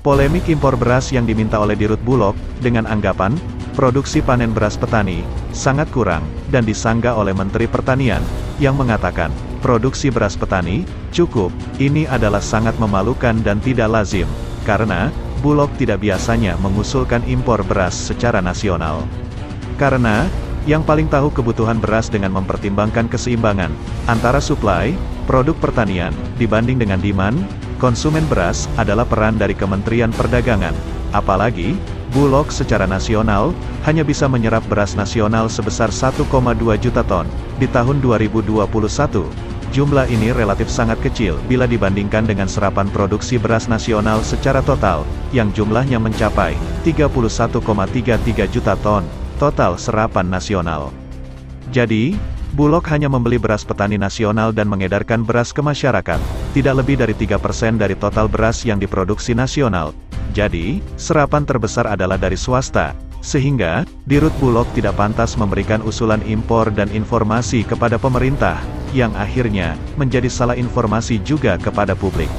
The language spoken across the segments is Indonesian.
Polemik impor beras yang diminta oleh Dirut Bulog, dengan anggapan, produksi panen beras petani, sangat kurang, dan disanggah oleh Menteri Pertanian, yang mengatakan, produksi beras petani, cukup, ini adalah sangat memalukan dan tidak lazim, karena, Bulog tidak biasanya mengusulkan impor beras secara nasional. Karena, yang paling tahu kebutuhan beras dengan mempertimbangkan keseimbangan, antara supply, produk pertanian, dibanding dengan demand, konsumen beras, adalah peran dari Kementerian Perdagangan. Apalagi, Bulog secara nasional, hanya bisa menyerap beras nasional sebesar 1,2 juta ton, di tahun 2021. Jumlah ini relatif sangat kecil bila dibandingkan dengan serapan produksi beras nasional secara total, yang jumlahnya mencapai 31,33 juta ton, total serapan nasional. Jadi, Bulog hanya membeli beras petani nasional dan mengedarkan beras ke masyarakat, tidak lebih dari 3% dari total beras yang diproduksi nasional. Jadi, serapan terbesar adalah dari swasta, sehingga, Dirut Bulog tidak pantas memberikan usulan impor dan informasi kepada pemerintah, yang akhirnya, menjadi salah informasi juga kepada publik.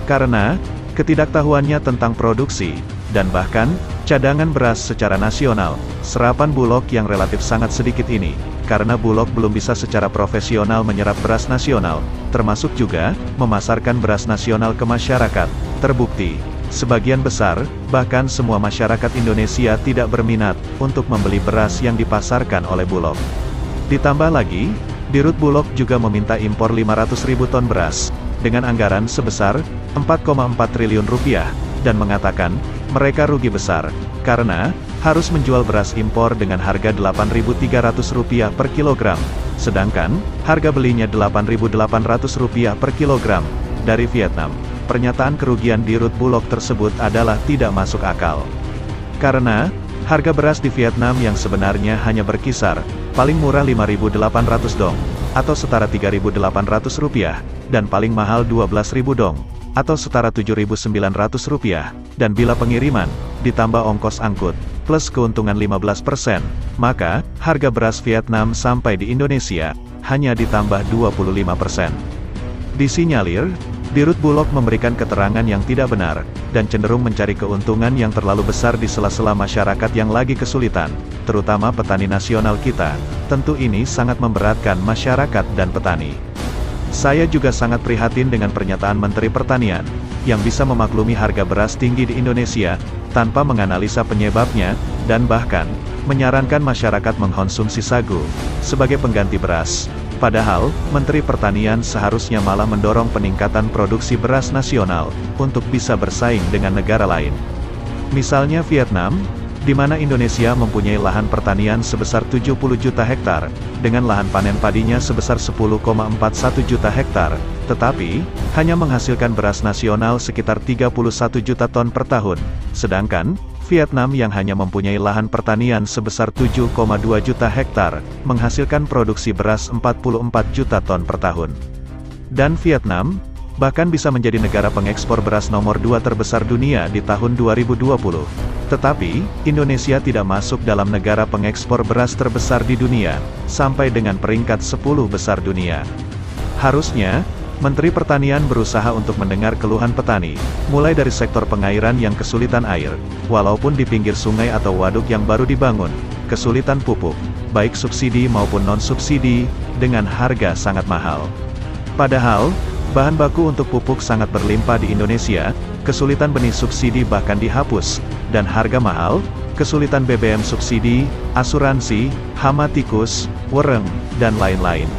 Karena, ketidaktahuannya tentang produksi, dan bahkan, cadangan beras secara nasional, serapan Bulog yang relatif sangat sedikit ini, karena Bulog belum bisa secara profesional menyerap beras nasional, termasuk juga, memasarkan beras nasional ke masyarakat, terbukti, sebagian besar, bahkan semua masyarakat Indonesia tidak berminat, untuk membeli beras yang dipasarkan oleh Bulog. Ditambah lagi, Dirut Bulog juga meminta impor 500.000 ton beras, dengan anggaran sebesar, 4,4 triliun rupiah, dan mengatakan, mereka rugi besar, karena, harus menjual beras impor dengan harga Rp8.300 per kilogram, sedangkan, harga belinya Rp8.800 per kilogram, dari Vietnam. Pernyataan kerugian Dirut Bulog tersebut adalah tidak masuk akal. Karena, harga beras di Vietnam yang sebenarnya hanya berkisar, paling murah Rp5.800 dong, atau setara Rp3.800, dan paling mahal Rp12.000 dong, atau setara Rp7.900, dan bila pengiriman, ditambah ongkos angkut, plus keuntungan 15%, maka, harga beras Vietnam sampai di Indonesia, hanya ditambah 25%. Disinyalir, Dirut Bulog memberikan keterangan yang tidak benar, dan cenderung mencari keuntungan yang terlalu besar di sela-sela masyarakat yang lagi kesulitan, terutama petani nasional kita. Tentu ini sangat memberatkan masyarakat dan petani. Saya juga sangat prihatin dengan pernyataan Menteri Pertanian, yang bisa memaklumi harga beras tinggi di Indonesia, tanpa menganalisa penyebabnya, dan bahkan, menyarankan masyarakat mengkonsumsi sagu, sebagai pengganti beras. Padahal, Menteri Pertanian seharusnya malah mendorong peningkatan produksi beras nasional, untuk bisa bersaing dengan negara lain. Misalnya Vietnam, di mana Indonesia mempunyai lahan pertanian sebesar 70 juta hektar, dengan lahan panen padinya sebesar 10,41 juta hektar, tetapi, hanya menghasilkan beras nasional sekitar 31 juta ton per tahun, sedangkan, Vietnam yang hanya mempunyai lahan pertanian sebesar 7,2 juta hektar, menghasilkan produksi beras 44 juta ton per tahun. Dan Vietnam, bahkan bisa menjadi negara pengekspor beras nomor 2 terbesar dunia di tahun 2020. Tetapi, Indonesia tidak masuk dalam negara pengekspor beras terbesar di dunia, sampai dengan peringkat 10 besar dunia. Harusnya, Menteri Pertanian berusaha untuk mendengar keluhan petani, mulai dari sektor pengairan yang kesulitan air, walaupun di pinggir sungai atau waduk yang baru dibangun, kesulitan pupuk, baik subsidi maupun non-subsidi, dengan harga sangat mahal. Padahal, bahan baku untuk pupuk sangat berlimpah di Indonesia, kesulitan benih subsidi bahkan dihapus, dan harga mahal, kesulitan BBM subsidi, asuransi, hama tikus, wereng, dan lain-lain.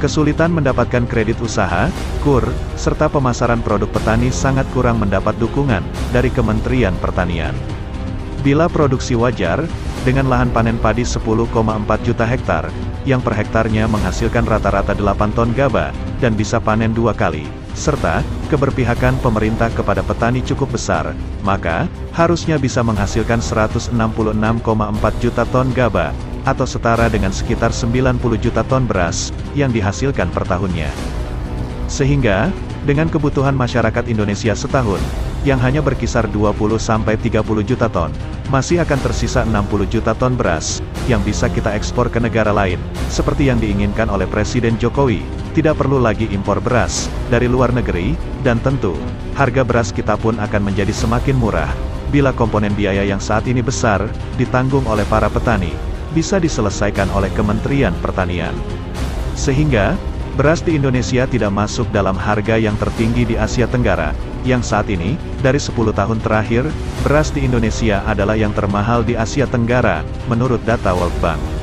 Kesulitan mendapatkan kredit usaha, KUR, serta pemasaran produk petani sangat kurang mendapat dukungan dari Kementerian Pertanian. Bila produksi wajar, dengan lahan panen padi 10,4 juta hektar, yang per hektarnya menghasilkan rata-rata 8 ton gaba, dan bisa panen 2 kali, serta, keberpihakan pemerintah kepada petani cukup besar, maka, harusnya bisa menghasilkan 166,4 juta ton gaba, atau setara dengan sekitar 90 juta ton beras, yang dihasilkan per tahunnya. Sehingga, dengan kebutuhan masyarakat Indonesia setahun, yang hanya berkisar 20-30 juta ton, masih akan tersisa 60 juta ton beras, yang bisa kita ekspor ke negara lain, seperti yang diinginkan oleh Presiden Jokowi, tidak perlu lagi impor beras dari luar negeri, dan tentu, harga beras kita pun akan menjadi semakin murah, bila komponen biaya yang saat ini besar, ditanggung oleh para petani, bisa diselesaikan oleh Kementerian Pertanian. Sehingga, beras di Indonesia tidak masuk dalam harga yang tertinggi di Asia Tenggara, yang saat ini, dari 10 tahun terakhir, beras di Indonesia adalah yang termahal di Asia Tenggara, menurut data World Bank.